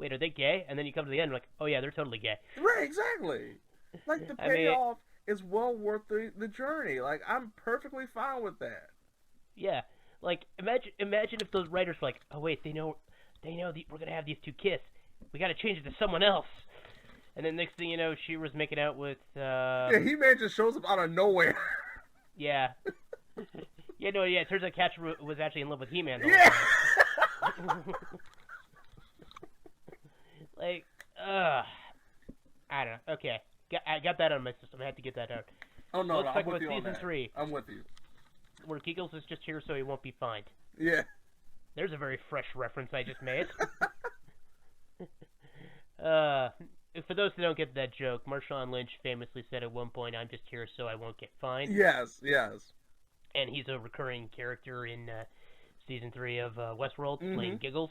wait, are they gay? And then you come to the end, and like, oh yeah, they're totally gay. Right, exactly. Like, the payoff is well worth the journey. Like, I'm perfectly fine with that. Yeah, like, imagine if those writers were like, oh wait, they know we're gonna have these two kiss. We gotta change it to someone else. And then next thing you know, she was making out with. He-Man just shows up out of nowhere. Yeah. It turns out Catcher was actually in love with He-Man. Yeah. Like, I don't know. Okay, I got that on my system. I had to get that out. Oh no, Let's talk I'm with about you on season that. 3. I'm with you. Where Giggles is just here so he won't be fined. Yeah. There's a very fresh reference I just made. For those who don't get that joke, Marshawn Lynch famously said at one point, "I'm just here so I won't get fined." Yes. And he's a recurring character in season 3 of Westworld, playing Giggles,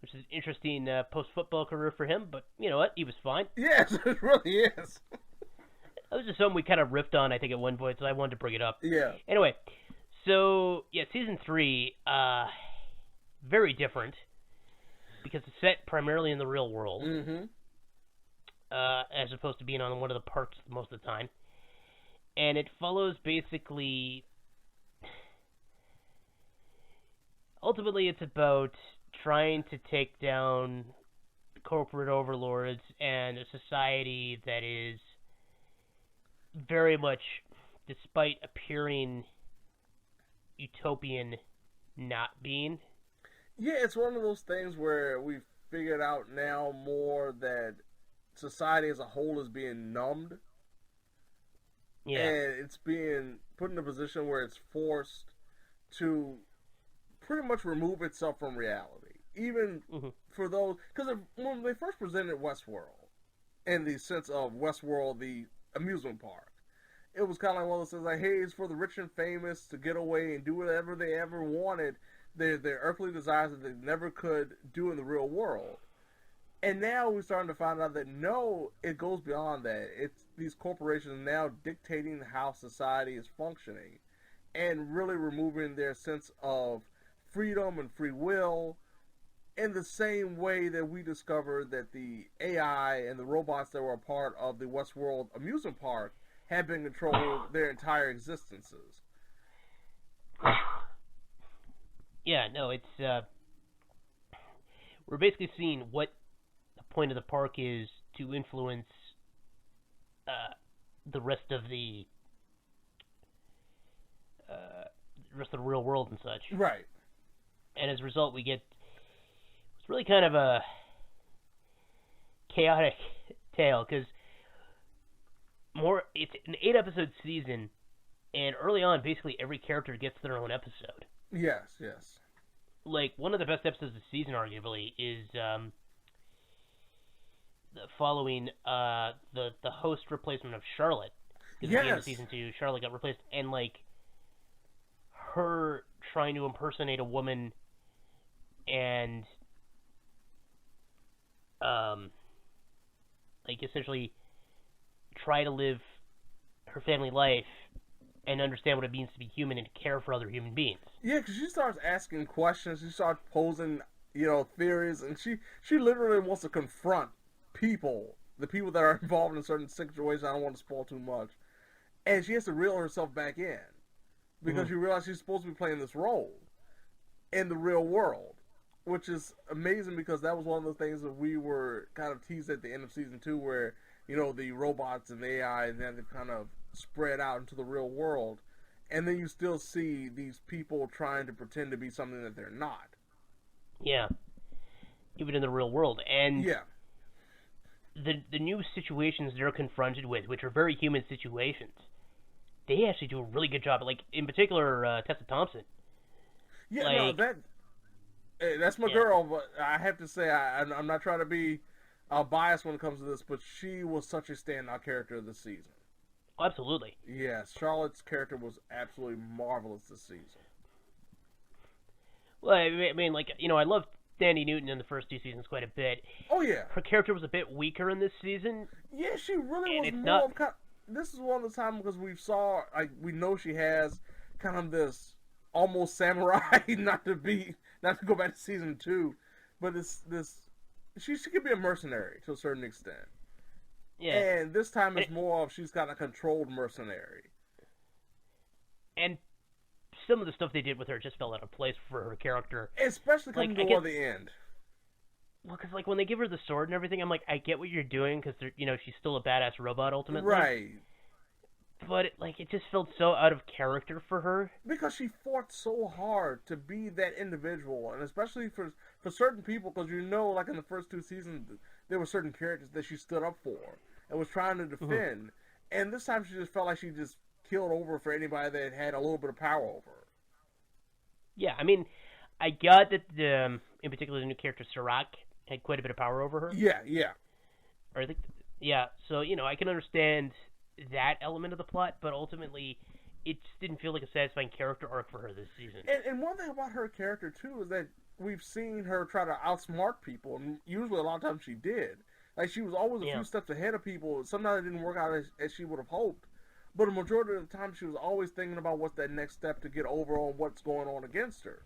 which is an interesting post-football career for him. But you know what? He was fine. Yes, it really is. That was just something we kind of riffed on, I think, at one point, so I wanted to bring it up. Yeah. Anyway, so yeah, season 3, very different because it's set primarily in the real world, as opposed to being on one of the parks most of the time. And it follows basically. Ultimately, it's about trying to take down corporate overlords and a society that is very much, despite appearing utopian, not being. Yeah, it's one of those things where we've figured out now more that society as a whole is being numbed. Yeah. And it's being put in a position where it's forced to pretty much remove itself from reality. Even for those... Because when they first presented Westworld, in the sense of Westworld, the amusement park, it was kind of like one of those things like, hey, it's for the rich and famous to get away and do whatever they ever wanted, their earthly desires that they never could do in the real world. And now we're starting to find out that no, it goes beyond that. It's these corporations now dictating how society is functioning and really removing their sense of freedom and free will in the same way that we discovered that the AI and the robots that were a part of the Westworld amusement park had been controlling their entire existences. Yeah, no, it's we're basically seeing what the point of the park is to influence the rest of the real world and such. Right. And as a result, we get it's really kind of a chaotic tale because it's an 8-episode season, and early on, basically every character gets their own episode. Yes. Like, one of the best episodes of the season, arguably, is following the host replacement of Charlotte. Because at the end of season 2, Charlotte got replaced, and, like, her trying to impersonate a woman and, like, essentially try to live her family life and understand what it means to be human and to care for other human beings. Yeah, because she starts asking questions, she starts posing, theories, and she literally wants to confront the people that are involved in certain situations. I don't want to spoil too much. And she has to reel herself back in because you realize she's supposed to be playing this role in the real world, which is amazing because that was one of the things that we were kind of teased at the end of season 2 where, the robots and the AI, and then they've kind of spread out into the real world, and then you still see these people trying to pretend to be something that they're not. Yeah. Even in the real world. And yeah. The new situations they're confronted with, which are very human situations, they actually do a really good job. Like, in particular, Tessa Thompson. Yeah, that's my girl, but I have to say, I'm not trying to be biased when it comes to this, but she was such a standout character this season. Absolutely. Yes, Charlotte's character was absolutely marvelous this season. Well, I mean, like, I loved Sandy Newton in the first 2 seasons quite a bit. Oh, yeah. Her character was a bit weaker in this season. Yeah, she really was more this is one of the times because we know she has kind of this almost samurai, not to go back to season 2, but this she could be a mercenary to a certain extent. Yeah. And this time it's more of she's got a controlled mercenary. And some of the stuff they did with her just fell out of place for her character. Especially coming toward the end. Well, because, like, when they give her the sword and everything, I'm like, I get what you're doing, because, you know, she's still a badass robot, ultimately. Right. But, it just felt so out of character for her. Because she fought so hard to be that individual, and especially for certain people, because you know, like in the first 2 seasons, there were certain characters that she stood up for and was trying to defend. Mm-hmm. And this time she just felt like she just killed over for anybody that had a little bit of power over her. Yeah, I mean, I got that, in particular, the new character, Serac, had quite a bit of power over her. Yeah. Or I think, yeah, so, you know, I can understand that element of the plot, but ultimately it just didn't feel like a satisfying character arc for her this season. And one thing about her character too is that we've seen her try to outsmart people, and usually a lot of times she did. Like, she was always a few steps ahead of people. Sometimes it didn't work out as she would have hoped, but a majority of the time she was always thinking about what's that next step to get over on what's going on against her.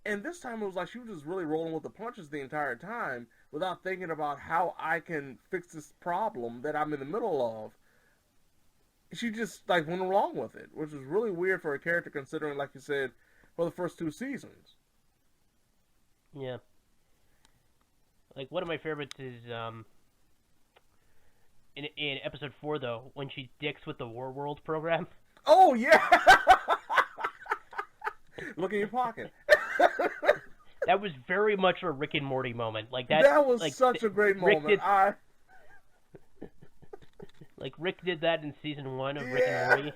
And this time it was like she was just really rolling with the punches the entire time without thinking about how I can fix this problem that I'm in the middle of. She just, like, went along with it, which is really weird for a character considering, like you said, for the first 2 seasons. Yeah. Like, one of my favorites is, in episode 4, though, when she dicks with the Warworld program. Oh, yeah! Look in your pocket. That was very much a Rick and Morty moment. Like, that was like, such a great moment. Like, Rick did that in season 1 of Rick and Morty,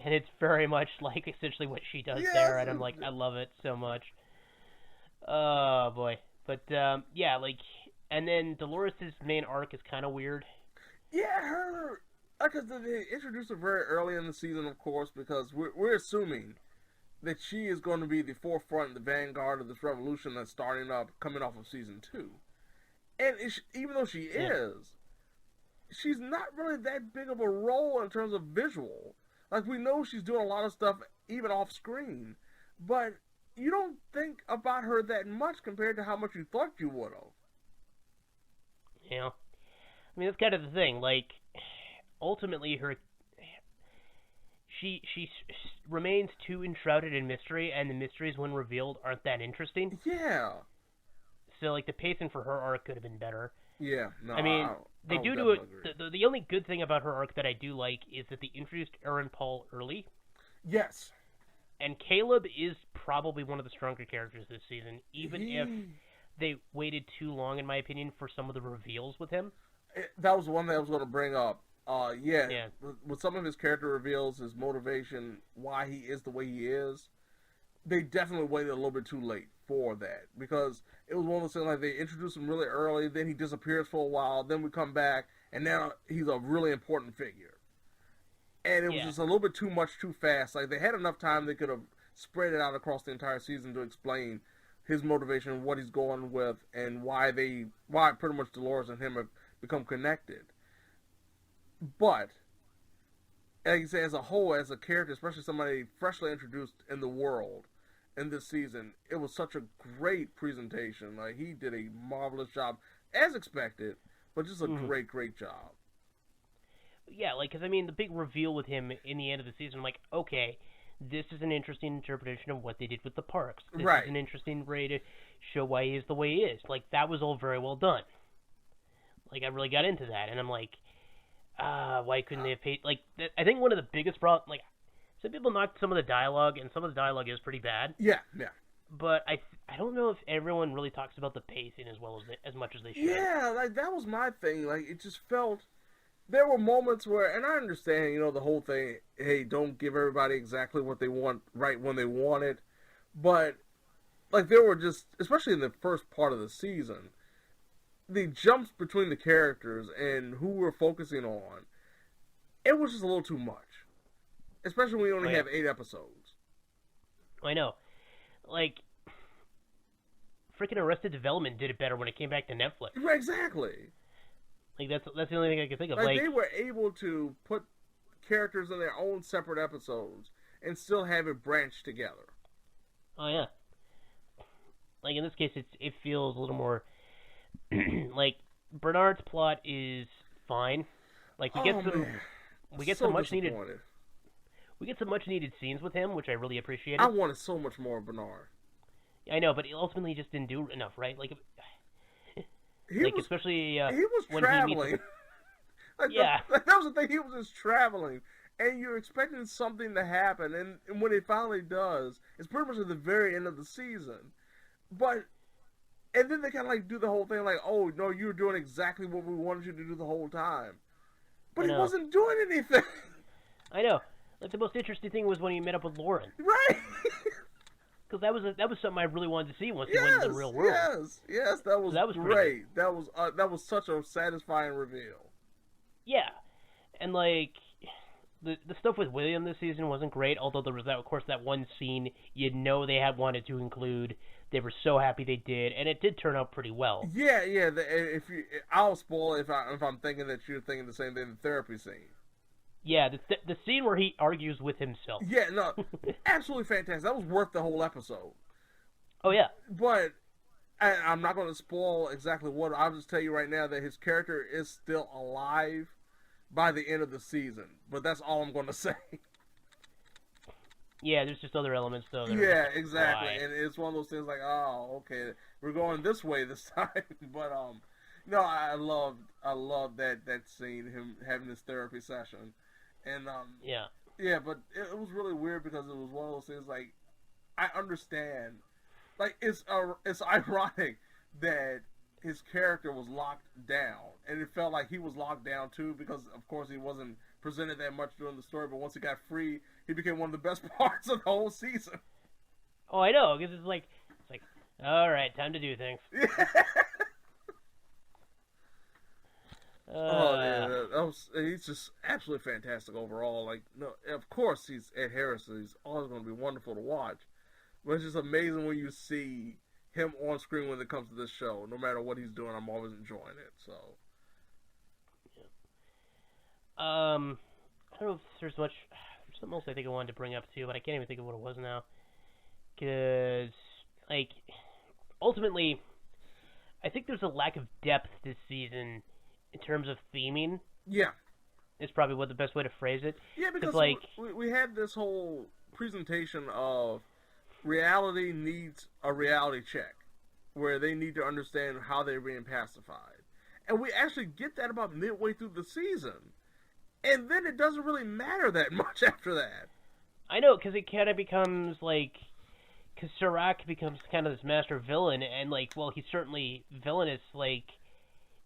and it's very much like essentially what she does there, and I'm like, I love it so much. Oh, boy. But, yeah, like, and then Dolores' main arc is kind of weird. Yeah, her, because they introduced her very early in the season, of course, because we're assuming that she is going to be the forefront, the vanguard of this revolution that's starting up, coming off of season 2. And even though she is, she's not really that big of a role in terms of visual. Like, we know she's doing a lot of stuff even off screen, but you don't think about her that much compared to how much you thought you would have. Yeah. I mean, that's kind of the thing. Like, ultimately, she remains too enshrouded in mystery, and the mysteries, when revealed, aren't that interesting. Yeah. So, like, the pacing for her arc could have been better. Yeah, no, I mean, they do it. The only good thing about her arc that I do like is that they introduced Aaron Paul early. Yes. And Caleb is probably one of the stronger characters this season, even if they waited too long, in my opinion, for some of the reveals with him. That was one thing I was going to bring up. With some of his character reveals, his motivation, why he is the way he is, they definitely waited a little bit too late for that, because it was one of those things like they introduced him really early, then he disappears for a while, then we come back, and now he's a really important figure. And it was just a little bit too much too fast. Like, they had enough time, they could have spread it out across the entire season to explain his motivation, what he's going with, and why pretty much Dolores and him have become connected. But, like you say, as a whole, as a character, especially somebody freshly introduced in the world in this season, it was such a great presentation. Like, he did a marvelous job, as expected, but just a great job. Yeah, like, because, I mean, the big reveal with him in the end of the season, I'm like, okay, this is an interesting interpretation of what they did with the parks. This is an interesting way to show why he is the way he is. Like, that was all very well done. Like, I really got into that, and I'm like, why couldn't they have paid? Like, I think one of the biggest problems, like, some people knocked some of the dialogue, and some of the dialogue is pretty bad. Yeah. But I don't know if everyone really talks about the pacing as much as they should. Yeah, like, that was my thing. Like, it just felt, there were moments where, and I understand, you know, the whole thing, hey, don't give everybody exactly what they want right when they want it. But, like, there were just, especially in the first part of the season, the jumps between the characters and who we're focusing on, it was just a little too much. Especially when we only have 8 episodes. I know. Like, freaking Arrested Development did it better when it came back to Netflix. Right, exactly. Like, that's the only thing I can think of. Like, they were able to put characters in their own separate episodes and still have it branched together. Oh, yeah. Like, in this case, it feels a little more like Bernard's plot is fine. Like we get some much needed scenes with him, which I really appreciated. I wanted so much more of Bernard. I know, but ultimately he just didn't do enough, right? Like, especially he was when traveling. He meets... that was the thing. He was just traveling, and you're expecting something to happen, and when it finally does, it's pretty much at the very end of the season. And then they kind of like do the whole thing, like, oh no, you were doing exactly what we wanted you to do the whole time, but he wasn't doing anything. I know. Like the most interesting thing was when he met up with Lauren. Right. Because that was something I really wanted to see once he went into the real world. Yes, that was great. That was such a satisfying reveal. Yeah, and like the stuff with William this season wasn't great. Although there was that one scene they had wanted to include. They were so happy they did, and it did turn out pretty well. Yeah. I'll spoil it if I'm thinking that you're thinking the same thing. The therapy scene. Yeah, the scene where he argues with himself. Yeah, no, absolutely fantastic. That was worth the whole episode. Oh, yeah. But I'm not going to spoil exactly what. I'll just tell you right now that his character is still alive by the end of the season. But that's all I'm going to say. Yeah, there's just other elements, though. Yeah, exactly. And it's one of those things like, oh, okay, we're going this way this time. But, no, I love that scene, him having this therapy session. And yeah, but it was really weird because it was one of those things like I understand, like it's ironic that his character was locked down, and it felt like he was locked down too because of course he wasn't presented that much during the story, but once he got free, he became one of the best parts of the whole season. Oh, I know, because it's like all right, time to do things. He's just absolutely fantastic overall. Like, no, of course he's Ed Harris. So he's always going to be wonderful to watch. But it's just amazing when you see him on screen when it comes to this show. No matter what he's doing, I'm always enjoying it. So, I don't know if there's much. There's something else I think I wanted to bring up too, but I can't even think of what it was now. Because, like, ultimately, I think there's a lack of depth this season. In terms of theming, yeah, is probably what the best way to phrase it. Yeah, because like we had this whole presentation of reality needs a reality check, where they need to understand how they're being pacified, and we actually get that about midway through the season, and then it doesn't really matter that much after that. I know, because it kind of becomes like, because Serac becomes kind of this master villain, and like, well, he's certainly villainous, like.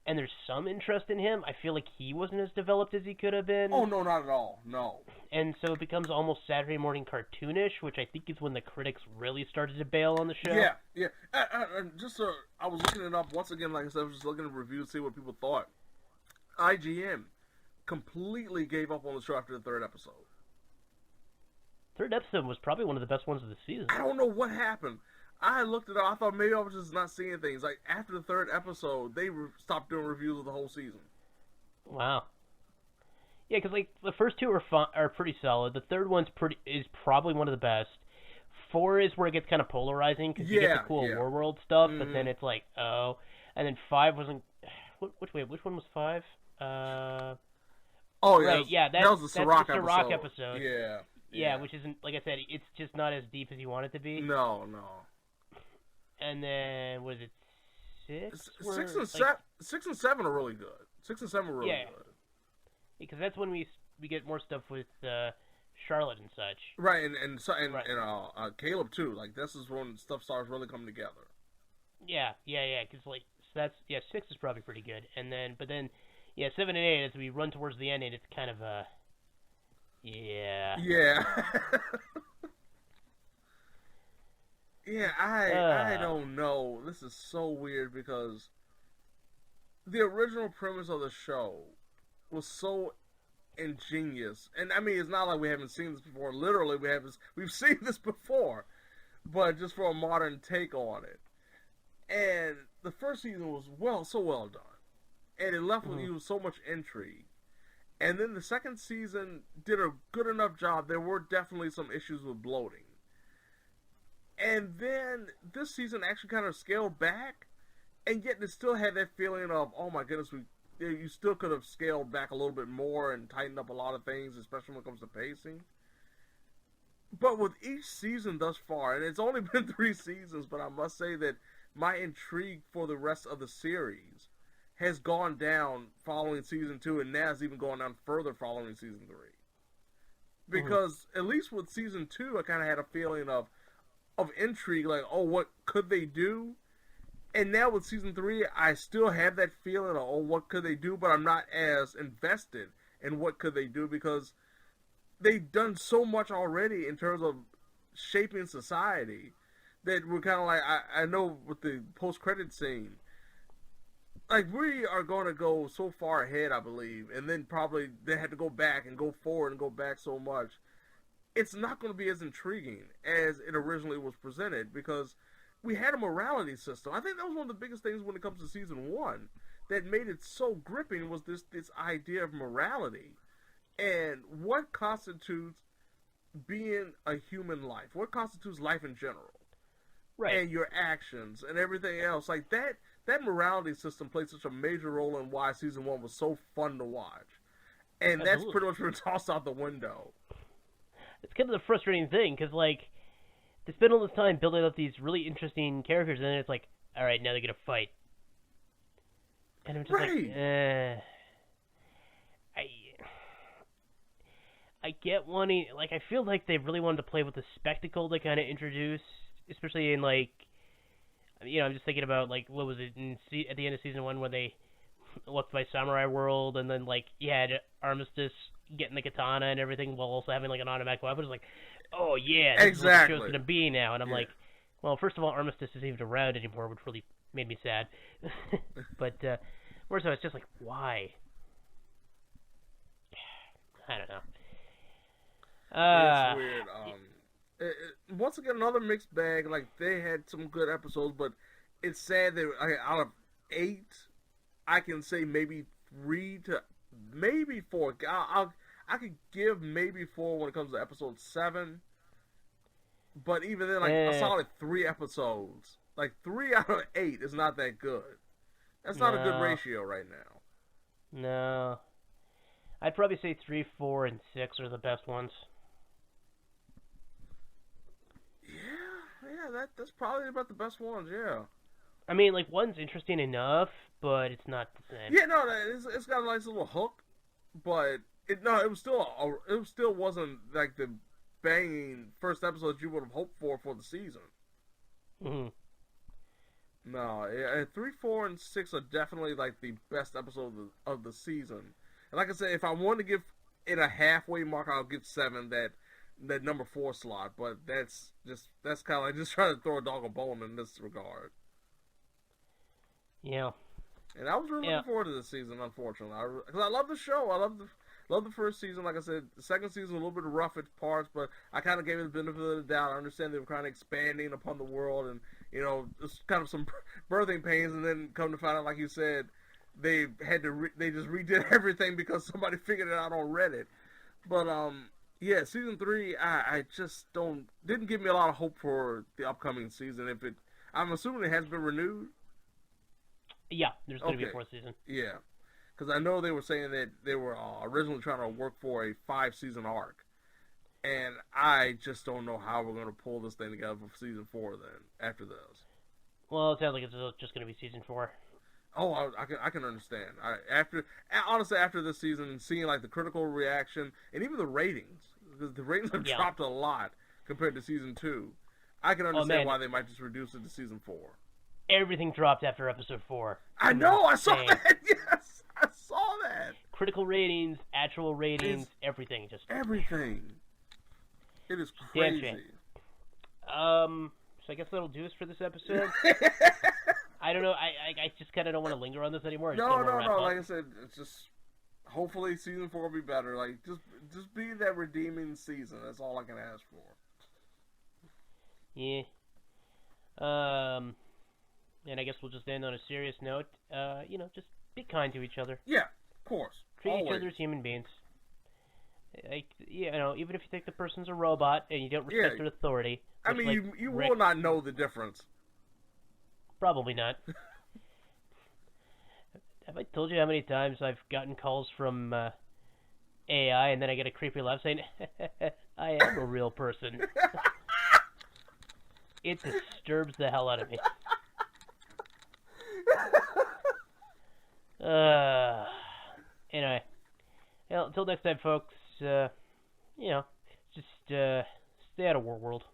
And there's some interest in him. I feel like he wasn't as developed as he could have been. Oh, no, not at all. No. And so it becomes almost Saturday morning cartoonish, which I think is when the critics really started to bail on the show. Yeah. I was looking it up once again. Like I said, I was just looking at reviews to see what people thought. IGN completely gave up on the show after the third episode. Third episode was probably one of the best ones of the season. I don't know what happened. I looked it up. I thought maybe I was just not seeing things. Like, after the third episode, they stopped doing reviews of the whole season. Wow. Yeah, because, like, the first two are pretty solid. The third one's is probably one of the best. 4 is where it gets kind of polarizing, because you get the cool War World stuff, but then it's like, oh. And then 5 wasn't... Which one was 5? Right, that was the Serac episode. Yeah, which isn't, like I said, it's just not as deep as you want it to be. No. And then, was it 6? 6 and 7 are really good. 6 and 7 are really good. Because that's when we get more stuff with Charlotte and such. Right, and Caleb too. Like, this is when stuff starts really coming together. Yeah. Because like that's 6 is probably pretty good, and then 7 and 8 as we run towards the end, and it's kind of Yeah. I don't know. This is so weird because the original premise of the show was so ingenious. And I mean, it's not like we haven't seen this before. Literally, we've seen this before, but just for a modern take on it. And the first season was so well done. And it left with you with so much intrigue. And then the second season did a good enough job. There were definitely some issues with bloating. And then this season actually kind of scaled back. and yet it still had that feeling of, oh my goodness, you still could have scaled back a little bit more and tightened up a lot of things, especially when it comes to pacing. But with each season thus far, and it's only been 3 seasons, but I must say that my intrigue for the rest of the series has gone down following season 2, and now it's even going down further following season 3. Because at least with season 2, I kind of had a feeling of intrigue, like, oh, what could they do? And now with season 3, I still have that feeling of, oh, what could they do? But I'm not as invested in what could they do, because they've done so much already in terms of shaping society that we're kind of like, I know with the post-credit scene, like, we are going to go so far ahead, I believe, and then probably they had to go back and go forward and go back so much. It's not going to be as intriguing as it originally was presented, because we had a morality system. I think that was one of the biggest things when it comes to season 1 that made it so gripping, was this idea of morality and what constitutes being a human life, what constitutes life in general, right? And your actions and everything else. Like that morality system played such a major role in why season 1 was so fun to watch, and that's pretty much been tossed out the window. It's kind of the frustrating thing, because like they spend all this time building up these really interesting characters, and then it's like, all right, now they're gonna fight, and I'm just like, I get wanting, like, I feel like they really wanted to play with the spectacle they kind of introduced, especially in, like, you know, I'm just thinking about, like, what was it, at the end of season 1 when they looked by Samurai World, and then, like, you had Armistice getting the katana and everything while also having, like, an automatic weapon. It's like, oh, yeah, this is what the show's going to be now. And I'm like, well, first of all, Armistice isn't even around anymore, which really made me sad. But, worse so, it's just like, why? I don't know. It's weird. Once again, another mixed bag. Like, they had some good episodes, but it's sad that out of 8, I can say maybe 3 to maybe 4. I could give maybe 4 when it comes to episode 7. But even then, like, a solid 3 episodes. Like, 3 out of 8 is not that good. That's not a good ratio right now. No. I'd probably say 3, 4, and 6 are the best ones. Yeah, that's probably about the best ones, yeah. I mean, like, 1's interesting enough, but it's not the same. Yeah, no, it's got a nice little hook, but it still wasn't like the banging first episode you would have hoped for the season. Mm-hmm. No, 3, 4, and 6 are definitely like the best episodes of the season. And like I said, if I want to give it a halfway mark, I'll give 7 that number 4 slot. But that's kind of like just trying to throw a dog a bone in this regard. Yeah. And I was really looking forward to this season, unfortunately, because I love the show. I love the first season. Like I said, the second season was a little bit rough at parts, but I kind of gave it the benefit of the doubt. I understand they were kind of expanding upon the world, and you know, it's kind of some birthing pains, and then come to find out, like you said, they just redid everything because somebody figured it out on Reddit. But yeah, season 3, I just didn't give me a lot of hope for the upcoming season. I'm assuming it has been renewed. Yeah, there's going to be a 4th season. Yeah, because I know they were saying that they were originally trying to work for a 5-season arc, and I just don't know how we're going to pull this thing together for season 4 then, after this. Well, it sounds like it's just going to be season 4. Oh, I can understand. Honestly, after this season, seeing like the critical reaction and even the ratings, because the ratings have dropped a lot compared to season 2, I can understand why they might just reduce it to season 4. Everything dropped after episode 4. I know, I saw that. Yes, I saw that. Critical ratings, actual ratings, everything. Everything. It is crazy. So I guess that'll do us for this episode. I don't know. I just kind of don't want to linger on this anymore. No. Like I said, it's just hopefully season 4 will be better. Like just be that redeeming season. That's all I can ask for. Yeah. And I guess we'll just end on a serious note. Just be kind to each other. Yeah, of course. Treat each other as human beings. Like, even if you think the person's a robot and you don't respect their authority. I mean, you will not know the difference. Probably not. Have I told you how many times I've gotten calls from AI and then I get a creepy laugh saying, I am a real person? It disturbs the hell out of me. Anyway. Well, until next time, folks, just stay out of War World.